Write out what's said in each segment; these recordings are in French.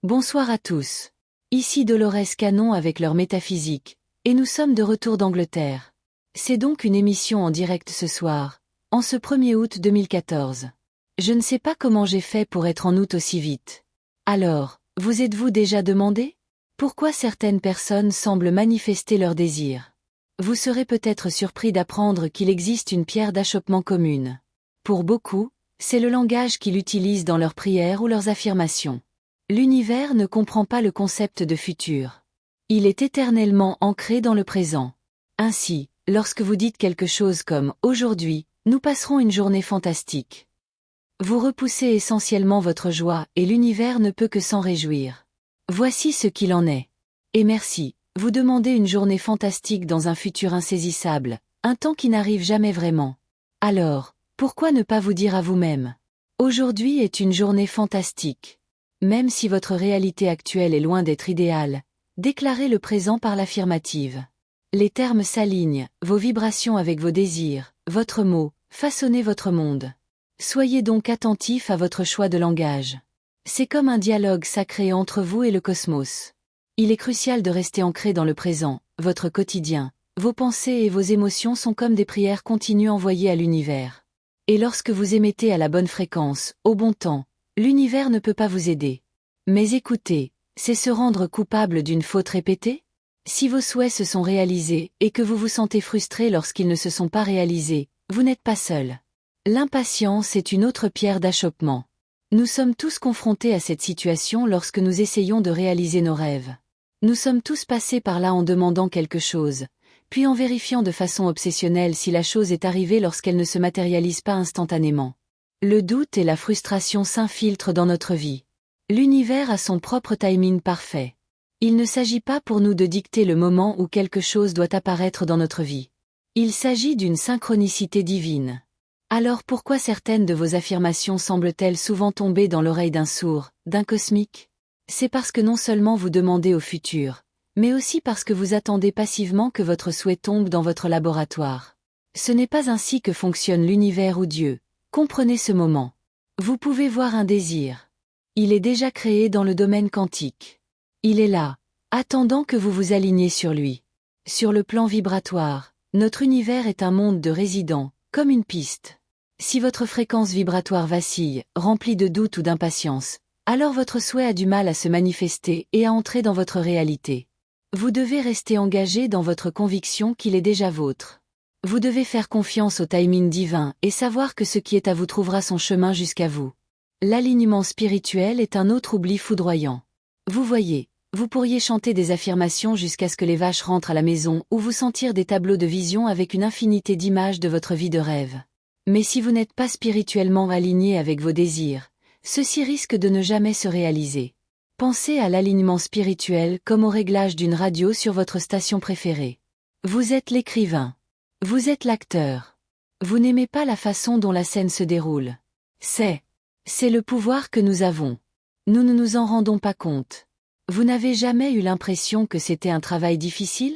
Bonsoir à tous. Ici Dolores Cannon avec leur métaphysique, et nous sommes de retour d'Angleterre. C'est donc une émission en direct ce soir, en ce 1er août 2014. Je ne sais pas comment j'ai fait pour être en août aussi vite. Alors, vous êtes-vous déjà demandé pourquoi certaines personnes semblent manifester leurs désirs? Vous serez peut-être surpris d'apprendre qu'il existe une pierre d'achoppement commune. Pour beaucoup, c'est le langage qu'ils utilisent dans leurs prières ou leurs affirmations. L'univers ne comprend pas le concept de futur. Il est éternellement ancré dans le présent. Ainsi, lorsque vous dites quelque chose comme « Aujourd'hui, nous passerons une journée fantastique », vous repoussez essentiellement votre joie et l'univers ne peut que s'en réjouir. Voici ce qu'il en est. Et merci, vous demandez une journée fantastique dans un futur insaisissable, un temps qui n'arrive jamais vraiment. Alors, pourquoi ne pas vous dire à vous-même « Aujourd'hui est une journée fantastique ». Même si votre réalité actuelle est loin d'être idéale, déclarez le présent par l'affirmative. Les termes s'alignent, vos vibrations avec vos désirs, votre mot, façonnez votre monde. Soyez donc attentif à votre choix de langage. C'est comme un dialogue sacré entre vous et le cosmos. Il est crucial de rester ancré dans le présent, votre quotidien. Vos pensées et vos émotions sont comme des prières continues envoyées à l'univers. Et lorsque vous émettez à la bonne fréquence, au bon temps, l'univers ne peut pas vous aider. Mais écoutez, c'est se rendre coupable d'une faute répétée? Si vos souhaits se sont réalisés et que vous vous sentez frustré lorsqu'ils ne se sont pas réalisés, vous n'êtes pas seul. L'impatience est une autre pierre d'achoppement. Nous sommes tous confrontés à cette situation lorsque nous essayons de réaliser nos rêves. Nous sommes tous passés par là en demandant quelque chose, puis en vérifiant de façon obsessionnelle si la chose est arrivée lorsqu'elle ne se matérialise pas instantanément. Le doute et la frustration s'infiltrent dans notre vie. L'univers a son propre timing parfait. Il ne s'agit pas pour nous de dicter le moment où quelque chose doit apparaître dans notre vie. Il s'agit d'une synchronicité divine. Alors pourquoi certaines de vos affirmations semblent-elles souvent tomber dans l'oreille d'un sourd, d'un cosmique? C'est parce que non seulement vous demandez au futur, mais aussi parce que vous attendez passivement que votre souhait tombe dans votre laboratoire. Ce n'est pas ainsi que fonctionne l'univers ou Dieu. Comprenez ce moment. Vous pouvez voir un désir. Il est déjà créé dans le domaine quantique. Il est là, attendant que vous vous aligniez sur lui. Sur le plan vibratoire, notre univers est un monde de résidents, comme une piste. Si votre fréquence vibratoire vacille, remplie de doute ou d'impatience, alors votre souhait a du mal à se manifester et à entrer dans votre réalité. Vous devez rester engagé dans votre conviction qu'il est déjà vôtre. Vous devez faire confiance au timing divin et savoir que ce qui est à vous trouvera son chemin jusqu'à vous. L'alignement spirituel est un autre oubli foudroyant. Vous voyez, vous pourriez chanter des affirmations jusqu'à ce que les vaches rentrent à la maison ou vous sentir des tableaux de vision avec une infinité d'images de votre vie de rêve. Mais si vous n'êtes pas spirituellement aligné avec vos désirs, ceux-ci risquent de ne jamais se réaliser. Pensez à l'alignement spirituel comme au réglage d'une radio sur votre station préférée. Vous êtes l'écrivain. Vous êtes l'acteur. Vous n'aimez pas la façon dont la scène se déroule. C'est le pouvoir que nous avons. Nous ne nous en rendons pas compte. Vous n'avez jamais eu l'impression que c'était un travail difficile?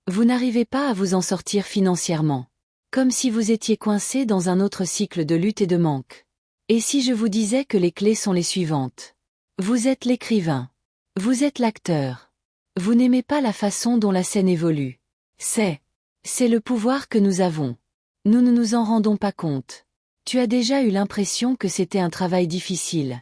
Vous n'arrivez pas à vous en sortir financièrement. Comme si vous étiez coincé dans un autre cycle de lutte et de manque. Et si je vous disais que les clés sont les suivantes? Vous êtes l'écrivain. Vous êtes l'acteur. Vous n'aimez pas la façon dont la scène évolue. C'est le pouvoir que nous avons. Nous ne nous en rendons pas compte. Tu as déjà eu l'impression que c'était un travail difficile.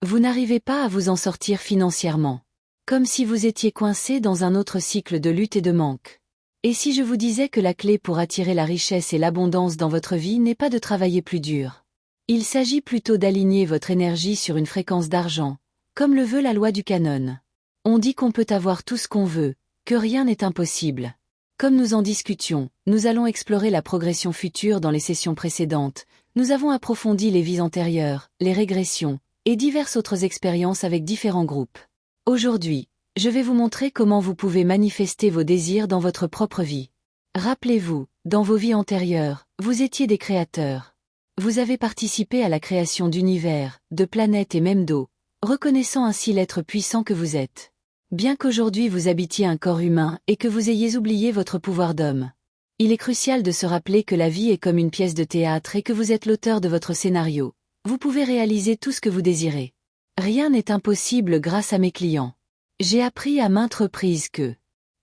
Vous n'arrivez pas à vous en sortir financièrement. Comme si vous étiez coincé dans un autre cycle de lutte et de manque. Et si je vous disais que la clé pour attirer la richesse et l'abondance dans votre vie n'est pas de travailler plus dur. Il s'agit plutôt d'aligner votre énergie sur une fréquence d'argent, comme le veut la loi du canon. On dit qu'on peut avoir tout ce qu'on veut, que rien n'est impossible. Comme nous en discutions, nous allons explorer la progression future dans les sessions précédentes. Nous avons approfondi les vies antérieures, les régressions, et diverses autres expériences avec différents groupes. Aujourd'hui, je vais vous montrer comment vous pouvez manifester vos désirs dans votre propre vie. Rappelez-vous, dans vos vies antérieures, vous étiez des créateurs. Vous avez participé à la création d'univers, de planètes et même d'eau, reconnaissant ainsi l'être puissant que vous êtes. Bien qu'aujourd'hui vous habitiez un corps humain et que vous ayez oublié votre pouvoir d'homme. Il est crucial de se rappeler que la vie est comme une pièce de théâtre et que vous êtes l'auteur de votre scénario. Vous pouvez réaliser tout ce que vous désirez. Rien n'est impossible grâce à mes clients. J'ai appris à maintes reprises que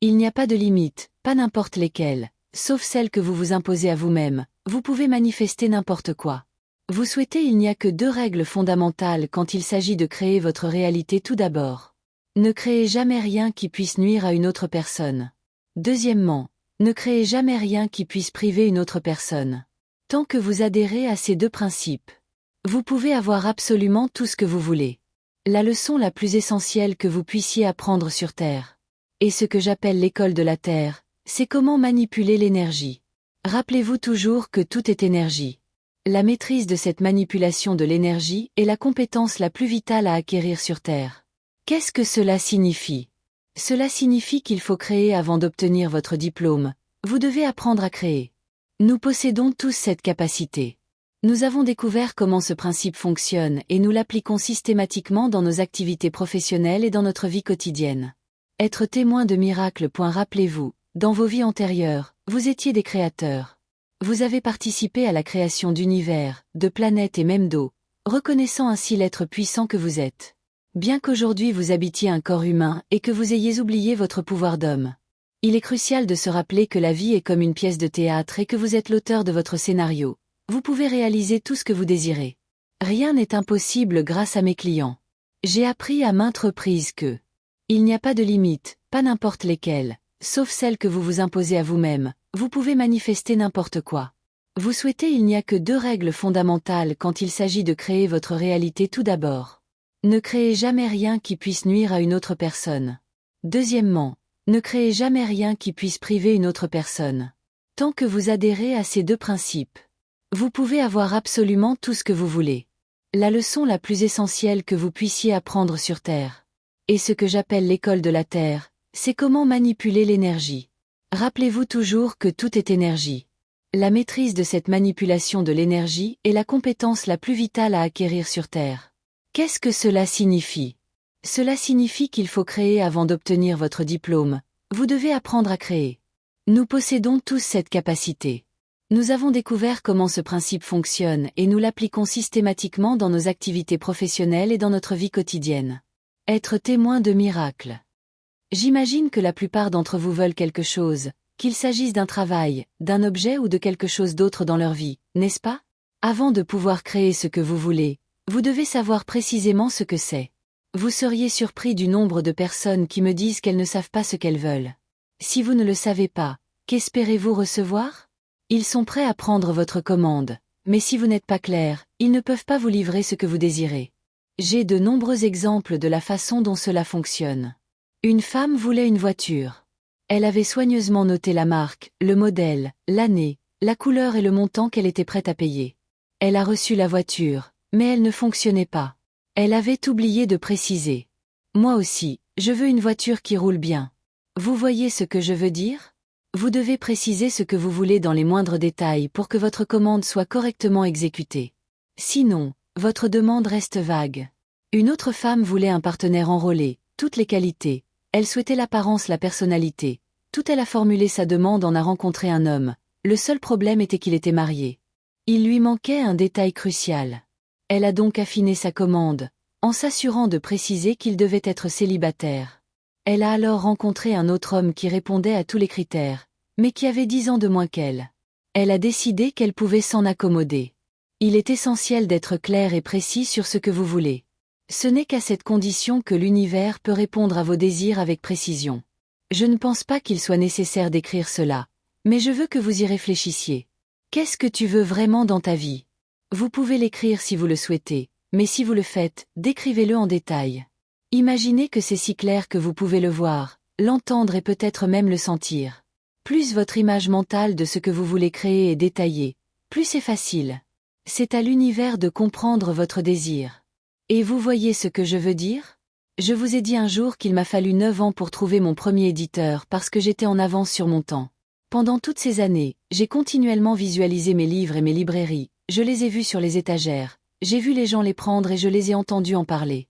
il n'y a pas de limite, pas n'importe lesquelles, sauf celles que vous vous imposez à vous-même, vous pouvez manifester n'importe quoi. Vous souhaitez il n'y a que 2 règles fondamentales quand il s'agit de créer votre réalité tout d'abord. Ne créez jamais rien qui puisse nuire à une autre personne. Deuxièmement, ne créez jamais rien qui puisse priver une autre personne. Tant que vous adhérez à ces 2 principes, vous pouvez avoir absolument tout ce que vous voulez. La leçon la plus essentielle que vous puissiez apprendre sur Terre, et ce que j'appelle l'école de la Terre, c'est comment manipuler l'énergie. Rappelez-vous toujours que tout est énergie. La maîtrise de cette manipulation de l'énergie est la compétence la plus vitale à acquérir sur Terre. Qu'est-ce que cela signifie? Cela signifie qu'il faut créer avant d'obtenir votre diplôme. Vous devez apprendre à créer. Nous possédons tous cette capacité. Nous avons découvert comment ce principe fonctionne et nous l'appliquons systématiquement dans nos activités professionnelles et dans notre vie quotidienne. Être témoin de miracles. Rappelez-vous, dans vos vies antérieures, vous étiez des créateurs. Vous avez participé à la création d'univers, de planètes et même d'eau, reconnaissant ainsi l'être puissant que vous êtes. Bien qu'aujourd'hui vous habitiez un corps humain et que vous ayez oublié votre pouvoir d'homme. Il est crucial de se rappeler que la vie est comme une pièce de théâtre et que vous êtes l'auteur de votre scénario. Vous pouvez réaliser tout ce que vous désirez. Rien n'est impossible grâce à mes clients. J'ai appris à maintes reprises que il n'y a pas de limite, pas n'importe lesquelles, sauf celles que vous vous imposez à vous-même, vous pouvez manifester n'importe quoi. Vous souhaitez il n'y a que 2 règles fondamentales quand il s'agit de créer votre réalité tout d'abord. Ne créez jamais rien qui puisse nuire à une autre personne. Deuxièmement, ne créez jamais rien qui puisse priver une autre personne. Tant que vous adhérez à ces 2 principes, vous pouvez avoir absolument tout ce que vous voulez. La leçon la plus essentielle que vous puissiez apprendre sur Terre, et ce que j'appelle l'école de la Terre, c'est comment manipuler l'énergie. Rappelez-vous toujours que tout est énergie. La maîtrise de cette manipulation de l'énergie est la compétence la plus vitale à acquérir sur Terre. Qu'est-ce que cela signifie? Cela signifie qu'il faut créer avant d'obtenir votre diplôme. Vous devez apprendre à créer. Nous possédons tous cette capacité. Nous avons découvert comment ce principe fonctionne et nous l'appliquons systématiquement dans nos activités professionnelles et dans notre vie quotidienne. Être témoin de miracles. J'imagine que la plupart d'entre vous veulent quelque chose, qu'il s'agisse d'un travail, d'un objet ou de quelque chose d'autre dans leur vie, n'est-ce pas? Avant de pouvoir créer ce que vous voulez, vous devez savoir précisément ce que c'est. Vous seriez surpris du nombre de personnes qui me disent qu'elles ne savent pas ce qu'elles veulent. Si vous ne le savez pas, qu'espérez-vous recevoir? Ils sont prêts à prendre votre commande, mais si vous n'êtes pas clair, ils ne peuvent pas vous livrer ce que vous désirez. J'ai de nombreux exemples de la façon dont cela fonctionne. Une femme voulait une voiture. Elle avait soigneusement noté la marque, le modèle, l'année, la couleur et le montant qu'elle était prête à payer. Elle a reçu la voiture, mais elle ne fonctionnait pas. Elle avait oublié de préciser. Moi aussi, je veux une voiture qui roule bien. Vous voyez ce que je veux dire? Vous devez préciser ce que vous voulez dans les moindres détails pour que votre commande soit correctement exécutée. Sinon, votre demande reste vague. Une autre femme voulait un partenaire enrôlé, toutes les qualités. Elle souhaitait l'apparence, la personnalité. Tout elle a formulé sa demande en a rencontré un homme. Le seul problème était qu'il était marié. Il lui manquait un détail crucial. Elle a donc affiné sa commande, en s'assurant de préciser qu'il devait être célibataire. Elle a alors rencontré un autre homme qui répondait à tous les critères, mais qui avait 10 ans de moins qu'elle. Elle a décidé qu'elle pouvait s'en accommoder. Il est essentiel d'être clair et précis sur ce que vous voulez. Ce n'est qu'à cette condition que l'univers peut répondre à vos désirs avec précision. Je ne pense pas qu'il soit nécessaire d'écrire cela, mais je veux que vous y réfléchissiez. Qu'est-ce que tu veux vraiment dans ta vie? Vous pouvez l'écrire si vous le souhaitez, mais si vous le faites, décrivez-le en détail. Imaginez que c'est si clair que vous pouvez le voir, l'entendre et peut-être même le sentir. Plus votre image mentale de ce que vous voulez créer est détaillée, plus c'est facile. C'est à l'univers de comprendre votre désir. Et vous voyez ce que je veux dire? Je vous ai dit un jour qu'il m'a fallu 9 ans pour trouver mon premier éditeur parce que j'étais en avance sur mon temps. Pendant toutes ces années, j'ai continuellement visualisé mes livres et mes librairies, je les ai vus sur les étagères, j'ai vu les gens les prendre et je les ai entendus en parler.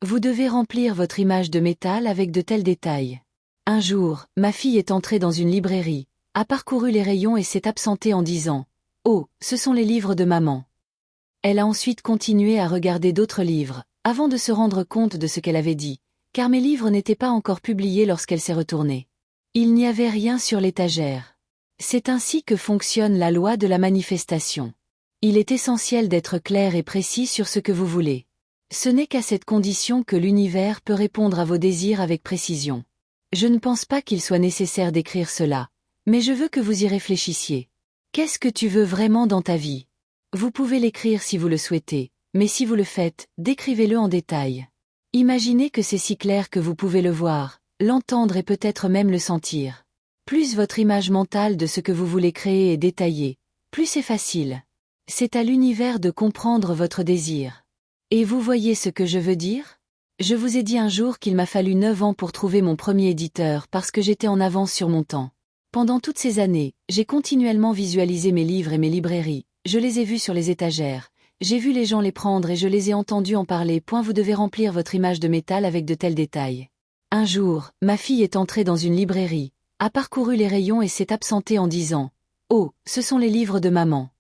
Vous devez remplir votre image de métal avec de tels détails. Un jour, ma fille est entrée dans une librairie, a parcouru les rayons et s'est absentée en disant « Oh, ce sont les livres de maman ». Elle a ensuite continué à regarder d'autres livres, avant de se rendre compte de ce qu'elle avait dit, car mes livres n'étaient pas encore publiés lorsqu'elle s'est retournée. Il n'y avait rien sur l'étagère. C'est ainsi que fonctionne la loi de la manifestation. Il est essentiel d'être clair et précis sur ce que vous voulez. Ce n'est qu'à cette condition que l'univers peut répondre à vos désirs avec précision. Je ne pense pas qu'il soit nécessaire d'écrire cela, mais je veux que vous y réfléchissiez. Qu'est-ce que tu veux vraiment dans ta vie? Vous pouvez l'écrire si vous le souhaitez, mais si vous le faites, décrivez-le en détail. Imaginez que c'est si clair que vous pouvez le voir, l'entendre et peut-être même le sentir. Plus votre image mentale de ce que vous voulez créer est détaillée, plus c'est facile. C'est à l'univers de comprendre votre désir. Et vous voyez ce que je veux dire? Je vous ai dit un jour qu'il m'a fallu 9 ans pour trouver mon premier éditeur parce que j'étais en avance sur mon temps. Pendant toutes ces années, j'ai continuellement visualisé mes livres et mes librairies, je les ai vus sur les étagères, j'ai vu les gens les prendre et je les ai entendus en parler. Vous devez remplir votre image de métal avec de tels détails. Un jour, ma fille est entrée dans une librairie, a parcouru les rayons et s'est absentée en disant « Oh, ce sont les livres de maman ».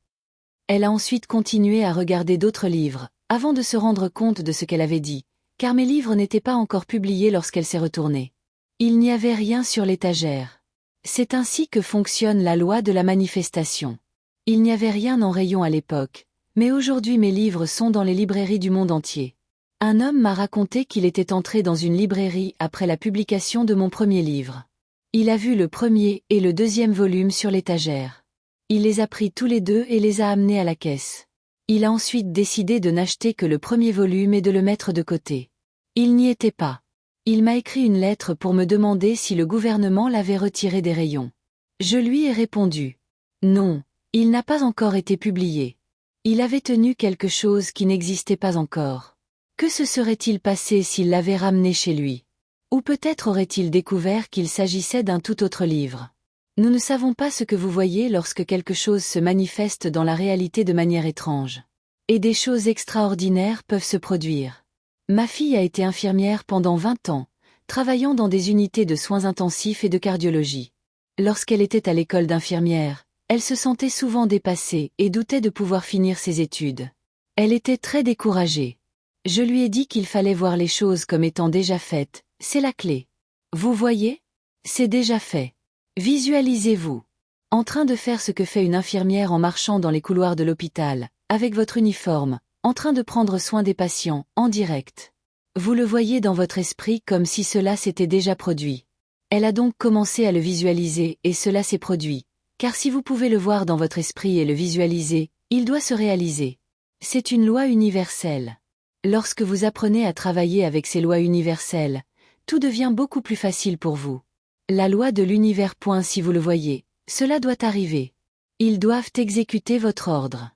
Elle a ensuite continué à regarder d'autres livres, avant de se rendre compte de ce qu'elle avait dit, car mes livres n'étaient pas encore publiés lorsqu'elle s'est retournée. Il n'y avait rien sur l'étagère. C'est ainsi que fonctionne la loi de la manifestation. Il n'y avait rien en rayon à l'époque, mais aujourd'hui mes livres sont dans les librairies du monde entier. Un homme m'a raconté qu'il était entré dans une librairie après la publication de mon premier livre. Il a vu le premier et le deuxième volume sur l'étagère. Il les a pris tous les deux et les a amenés à la caisse. Il a ensuite décidé de n'acheter que le premier volume et de le mettre de côté. Il n'y était pas. Il m'a écrit une lettre pour me demander si le gouvernement l'avait retiré des rayons. Je lui ai répondu. Non, il n'a pas encore été publié. Il avait tenu quelque chose qui n'existait pas encore. Que se serait-il passé s'il l'avait ramené chez lui? Ou peut-être aurait-il découvert qu'il s'agissait d'un tout autre livre. Nous ne savons pas ce que vous voyez lorsque quelque chose se manifeste dans la réalité de manière étrange. Et des choses extraordinaires peuvent se produire. Ma fille a été infirmière pendant 20 ans, travaillant dans des unités de soins intensifs et de cardiologie. Lorsqu'elle était à l'école d'infirmière, elle se sentait souvent dépassée et doutait de pouvoir finir ses études. Elle était très découragée. Je lui ai dit qu'il fallait voir les choses comme étant déjà faites, c'est la clé. Vous voyez? C'est déjà fait. Visualisez-vous. En train de faire ce que fait une infirmière en marchant dans les couloirs de l'hôpital, avec votre uniforme, en train de prendre soin des patients, en direct. Vous le voyez dans votre esprit comme si cela s'était déjà produit. Elle a donc commencé à le visualiser et cela s'est produit. Car si vous pouvez le voir dans votre esprit et le visualiser, il doit se réaliser. C'est une loi universelle. Lorsque vous apprenez à travailler avec ces lois universelles, tout devient beaucoup plus facile pour vous. La loi de l'univers. Si vous le voyez, cela doit arriver. Ils doivent exécuter votre ordre.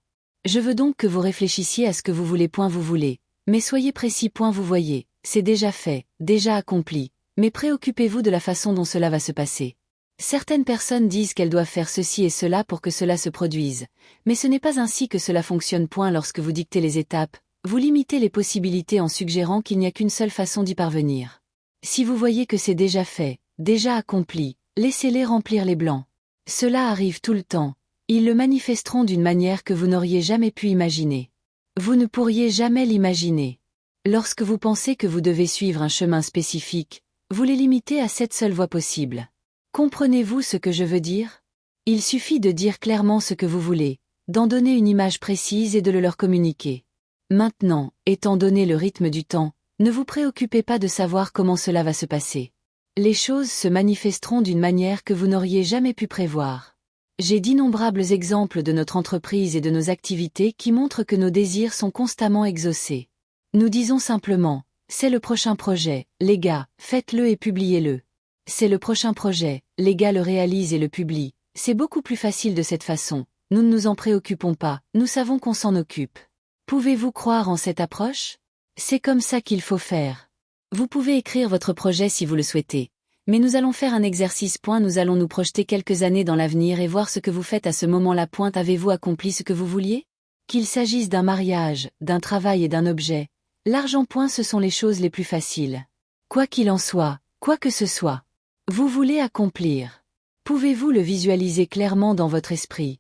Je veux donc que vous réfléchissiez à ce que vous voulez. Vous voulez, mais soyez précis. Vous voyez, c'est déjà fait, déjà accompli, mais préoccupez-vous de la façon dont cela va se passer. Certaines personnes disent qu'elles doivent faire ceci et cela pour que cela se produise, mais ce n'est pas ainsi que cela fonctionne. Lorsque vous dictez les étapes, vous limitez les possibilités en suggérant qu'il n'y a qu'une seule façon d'y parvenir. Si vous voyez que c'est déjà fait, déjà accompli, laissez-les remplir les blancs. Cela arrive tout le temps. Ils le manifesteront d'une manière que vous n'auriez jamais pu imaginer. Vous ne pourriez jamais l'imaginer. Lorsque vous pensez que vous devez suivre un chemin spécifique, vous les limitez à cette seule voie possible. Comprenez-vous ce que je veux dire? Il suffit de dire clairement ce que vous voulez, d'en donner une image précise et de le leur communiquer. Maintenant, étant donné le rythme du temps, ne vous préoccupez pas de savoir comment cela va se passer. Les choses se manifesteront d'une manière que vous n'auriez jamais pu prévoir. J'ai d'innombrables exemples de notre entreprise et de nos activités qui montrent que nos désirs sont constamment exaucés. Nous disons simplement, c'est le prochain projet, les gars, faites-le et publiez-le. C'est le prochain projet, les gars le réalisent et le publient. C'est beaucoup plus facile de cette façon, nous ne nous en préoccupons pas, nous savons qu'on s'en occupe. Pouvez-vous croire en cette approche? C'est comme ça qu'il faut faire. Vous pouvez écrire votre projet si vous le souhaitez. Mais nous allons faire un exercice. Nous allons nous projeter quelques années dans l'avenir et voir ce que vous faites à ce moment-là. Avez-vous accompli ce que vous vouliez? Qu'il s'agisse d'un mariage, d'un travail et d'un objet, l'argent. Ce sont les choses les plus faciles. Quoi qu'il en soit, quoi que ce soit, vous voulez accomplir. Pouvez-vous le visualiser clairement dans votre esprit?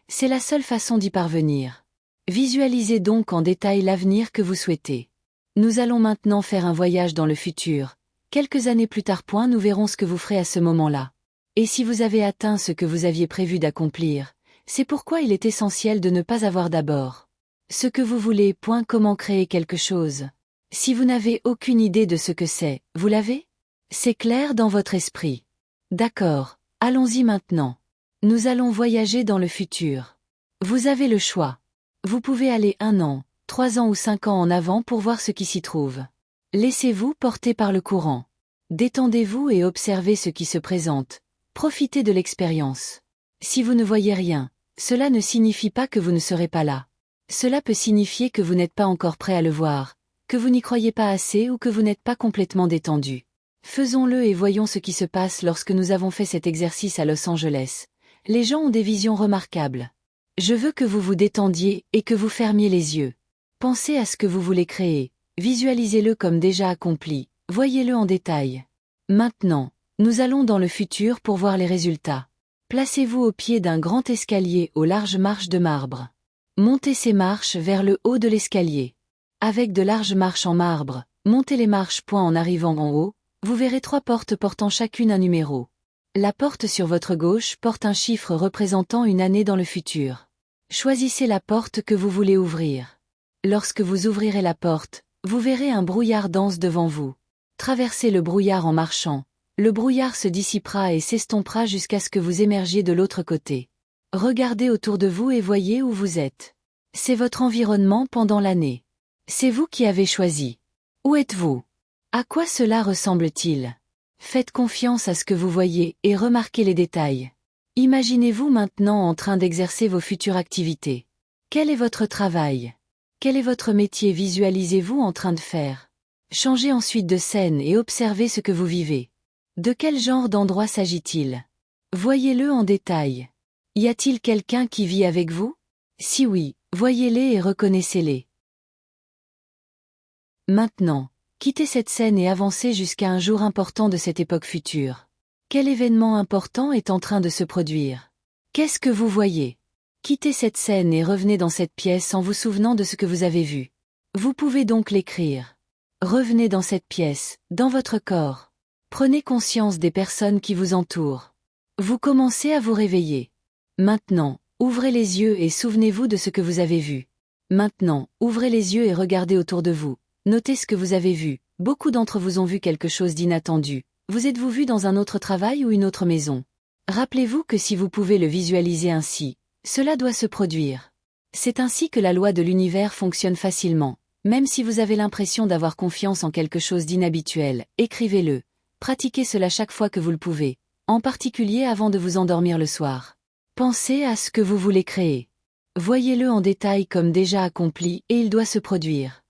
C'est la seule façon d'y parvenir. Visualisez donc en détail l'avenir que vous souhaitez. Nous allons maintenant faire un voyage dans le futur. Quelques années plus tard, nous verrons ce que vous ferez à ce moment-là. Et si vous avez atteint ce que vous aviez prévu d'accomplir, c'est pourquoi il est essentiel de ne pas avoir d'abord ce que vous voulez. Comment créer quelque chose. Si vous n'avez aucune idée de ce que c'est, vous l'avez? C'est clair dans votre esprit. D'accord, allons-y maintenant. Nous allons voyager dans le futur. Vous avez le choix. Vous pouvez aller 1 an, 3 ans ou 5 ans en avant pour voir ce qui s'y trouve. Laissez-vous porter par le courant. Détendez-vous et observez ce qui se présente. Profitez de l'expérience. Si vous ne voyez rien, cela ne signifie pas que vous ne serez pas là. Cela peut signifier que vous n'êtes pas encore prêt à le voir, que vous n'y croyez pas assez ou que vous n'êtes pas complètement détendu. Faisons-le et voyons ce qui se passe lorsque nous avons fait cet exercice à Los Angeles. Les gens ont des visions remarquables. Je veux que vous vous détendiez et que vous fermiez les yeux. Pensez à ce que vous voulez créer, visualisez-le comme déjà accompli, voyez-le en détail. Maintenant, nous allons dans le futur pour voir les résultats. Placez-vous au pied d'un grand escalier aux larges marches de marbre. Montez ces marches vers le haut de l'escalier. Avec de larges marches en marbre, montez les marches. En arrivant en haut, vous verrez 3 portes portant chacune un numéro. La porte sur votre gauche porte un chiffre représentant une année dans le futur. Choisissez la porte que vous voulez ouvrir. Lorsque vous ouvrirez la porte, vous verrez un brouillard dense devant vous. Traversez le brouillard en marchant. Le brouillard se dissipera et s'estompera jusqu'à ce que vous émergiez de l'autre côté. Regardez autour de vous et voyez où vous êtes. C'est votre environnement pendant l'année. C'est vous qui avez choisi. Où êtes-vous? À quoi cela ressemble-t-il? Faites confiance à ce que vous voyez et remarquez les détails. Imaginez-vous maintenant en train d'exercer vos futures activités. Quel est votre travail? Quel est votre métier? Visualisez-vous en train de faire. Changez ensuite de scène et observez ce que vous vivez. De quel genre d'endroit s'agit-il? Voyez-le en détail. Y a-t-il quelqu'un qui vit avec vous? Si oui, voyez-les et reconnaissez-les. Maintenant, quittez cette scène et avancez jusqu'à un jour important de cette époque future. Quel événement important est en train de se produire? Qu'est-ce que vous voyez? Quittez cette scène et revenez dans cette pièce en vous souvenant de ce que vous avez vu. Vous pouvez donc l'écrire. Revenez dans cette pièce, dans votre corps. Prenez conscience des personnes qui vous entourent. Vous commencez à vous réveiller. Maintenant, ouvrez les yeux et souvenez-vous de ce que vous avez vu. Maintenant, ouvrez les yeux et regardez autour de vous. Notez ce que vous avez vu. Beaucoup d'entre vous ont vu quelque chose d'inattendu. Vous êtes-vous vu dans un autre travail ou une autre maison? Rappelez-vous que si vous pouvez le visualiser ainsi, cela doit se produire. C'est ainsi que la loi de l'univers fonctionne facilement. Même si vous avez l'impression d'avoir confiance en quelque chose d'inhabituel, écrivez-le. Pratiquez cela chaque fois que vous le pouvez, en particulier avant de vous endormir le soir. Pensez à ce que vous voulez créer. Voyez-le en détail comme déjà accompli et il doit se produire.